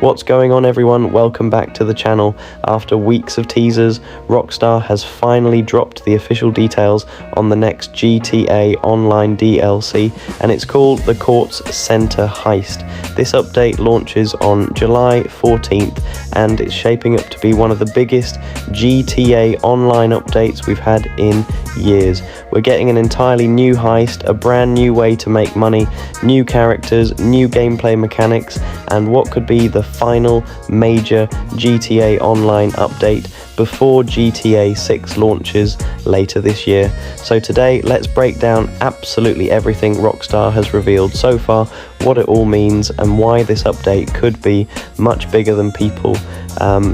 What's going on, everyone? Welcome back to the channel. After weeks of teasers, Rockstar has finally dropped the official details on the next GTA Online DLC, and it's called the Kortz Center Heist. This update launches on July 14th, and it's shaping up to be one of the biggest GTA Online updates we've had in years. We're getting an entirely new heist, a brand new way to make money, new characters, new gameplay mechanics, and what could be the final major GTA Online update before GTA 6 launches later this year. So today, let's break down absolutely everything Rockstar has revealed so far, what it all means, and why this update could be much bigger than people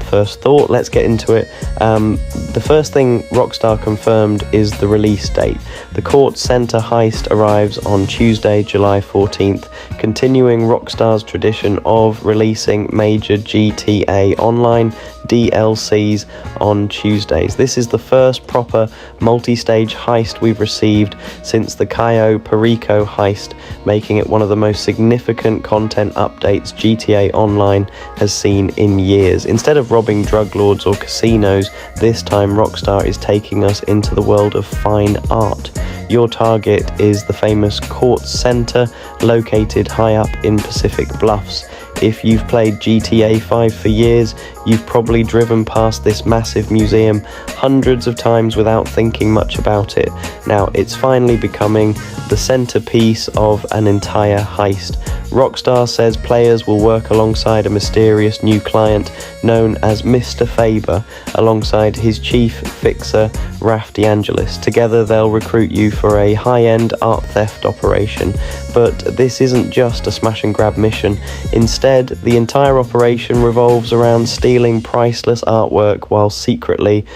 first thought. Let's get into it. The first thing Rockstar confirmed is the release date. The Kortz Center Heist arrives on Tuesday, July 14th, continuing Rockstar's tradition of releasing major GTA Online DLCs on Tuesdays. This is the first proper multi-stage heist we've received since the Cayo Perico heist, making it one of the most significant content updates GTA Online has seen in years. Instead of robbing drug lords or casinos, this time Rockstar is taking us into the world of fine art. Your target is the famous Kortz Center, located high up in Pacific Bluffs. If you've played GTA 5 for years, you've probably driven past this massive museum hundreds of times without thinking much about it. Now, it's finally becoming the centerpiece of an entire heist. Rockstar says players will work alongside a mysterious new client known as Mr. Faber, alongside his chief fixer, Raf DeAngelis. Together, they'll recruit you for a high-end art theft operation. But this isn't just a smash-and-grab mission. Instead, the entire operation revolves around stealing priceless artwork while secretly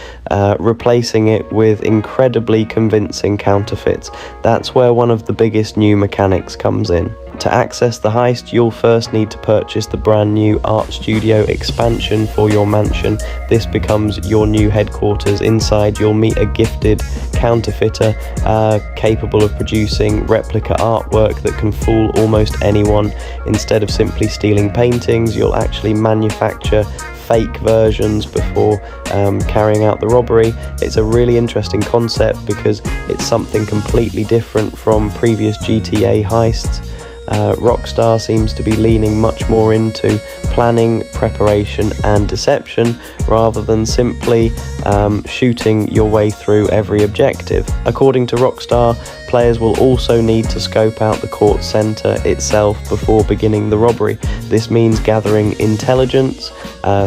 replacing it with incredibly convincing counterfeits. That's where one of the biggest new mechanics comes in. To access the heist, you'll first need to purchase the brand new art studio expansion for your mansion. This becomes your new headquarters. Inside, you'll meet a gifted counterfeiter capable of producing replica artwork that can fool almost anyone. Instead of simply stealing paintings, you'll actually manufacture fake versions before carrying out the robbery. It's a really interesting concept because it's something completely different from previous GTA heists. Rockstar seems to be leaning much more into planning, preparation and deception rather than simply shooting your way through every objective. According to Rockstar, players will also need to scope out the Kortz Center itself before beginning the robbery. This means gathering intelligence,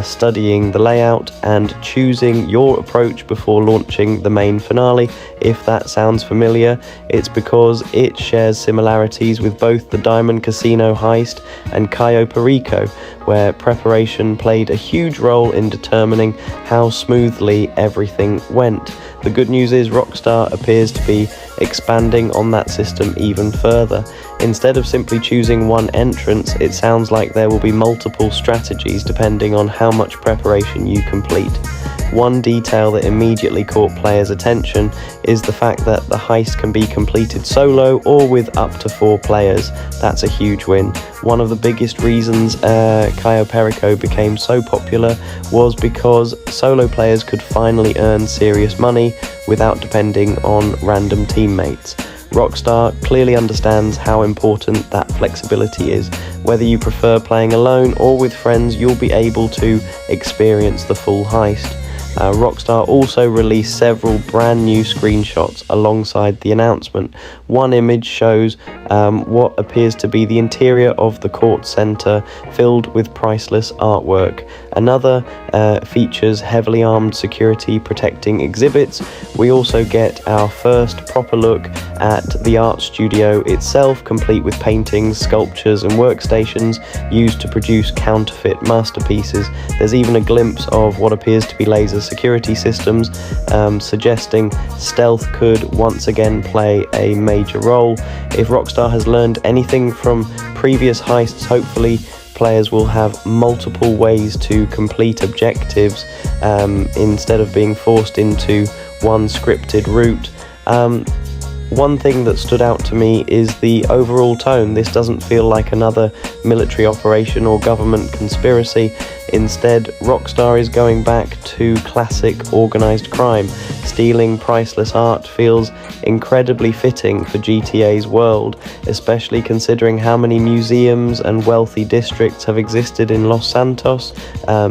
studying the layout, and choosing your approach before launching the main finale. If that sounds familiar, it's because it shares similarities with both the Diamond Casino heist and Cayo Perico, where preparation played a huge role in determining how smoothly everything went. The good news is Rockstar appears to be expanding on that system even further. Instead of simply choosing one entrance, it sounds like there will be multiple strategies depending on how much preparation you complete. One detail that immediately caught players' attention is the fact that the heist can be completed solo or with up to 4 players. That's a huge win. One of the biggest reasons Cayo Perico became so popular was because solo players could finally earn serious money without depending on random teammates. Rockstar clearly understands how important that flexibility is. Whether you prefer playing alone or with friends, you'll be able to experience the full heist. Rockstar also released several brand new screenshots alongside the announcement. One image shows what appears to be the interior of the Kortz Center, filled with priceless artwork. Another features heavily armed security protecting exhibits. We also get our first proper look at the art studio itself, complete with paintings, sculptures and workstations used to produce counterfeit masterpieces. There's even a glimpse of what appears to be laser security systems, suggesting stealth could once again play a major role. If Rockstar has learned anything from previous heists, hopefully players will have multiple ways to complete objectives instead of being forced into one scripted route. One thing that stood out to me is the overall tone. This doesn't feel like another military operation or government conspiracy. Instead, Rockstar is going back to classic organised crime. Stealing priceless art feels incredibly fitting for GTA's world, especially considering how many museums and wealthy districts have existed in Los Santos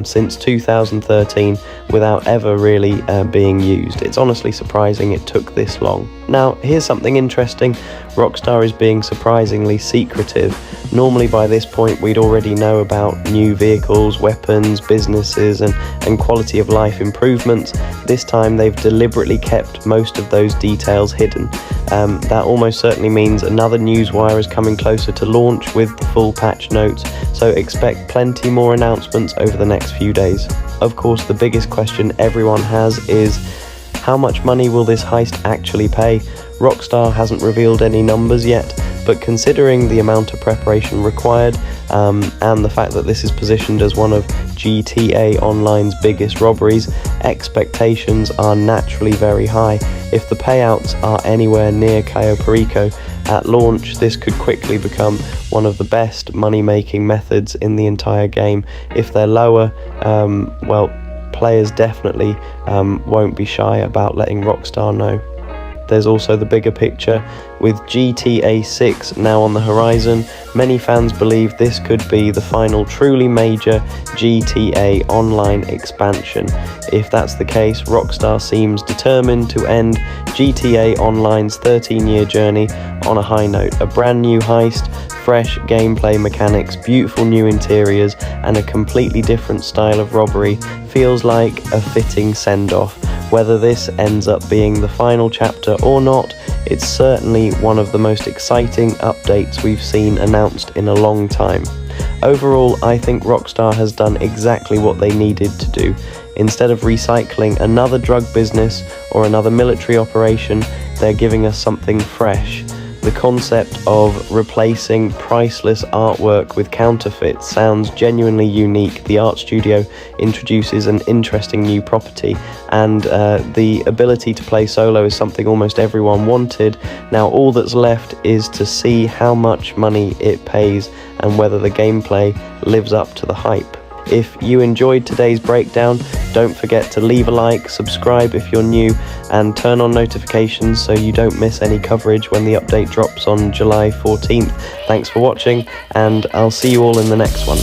since 2013 without ever really being used. It's honestly surprising it took this long. Now, here's something interesting. Rockstar is being surprisingly secretive. Normally by this point we'd already know about new vehicles, weapons, businesses and quality of life improvements. This time they've deliberately kept most of those details hidden. That almost certainly means another newswire is coming closer to launch with the full patch notes, so expect plenty more announcements over the next few days. Of course, the biggest question everyone has is, how much money will this heist actually pay? Rockstar hasn't revealed any numbers yet, but considering the amount of preparation required and the fact that this is positioned as one of GTA Online's biggest robberies, expectations are naturally very high. If the payouts are anywhere near Cayo Perico at launch, this could quickly become one of the best money-making methods in the entire game. If they're lower, well, players definitely won't be shy about letting Rockstar know. There's also the bigger picture. With GTA 6 now on the horizon, many fans believe this could be the final truly major GTA Online expansion. If that's the case, Rockstar seems determined to end GTA Online's 13-year journey on a high note. A brand new heist, fresh gameplay mechanics, beautiful new interiors, and a completely different style of robbery feels like a fitting send-off. Whether this ends up being the final chapter or not, it's certainly one of the most exciting updates we've seen announced in a long time. Overall, I think Rockstar has done exactly what they needed to do. Instead of recycling another drug business or another military operation, they're giving us something fresh. The concept of replacing priceless artwork with counterfeits sounds genuinely unique. The art studio introduces an interesting new property, and the ability to play solo is something almost everyone wanted. Now all that's left is to see how much money it pays and whether the gameplay lives up to the hype. If you enjoyed today's breakdown, don't forget to leave a like, subscribe if you're new, and turn on notifications so you don't miss any coverage when the update drops on July 14th. Thanks for watching, and I'll see you all in the next one.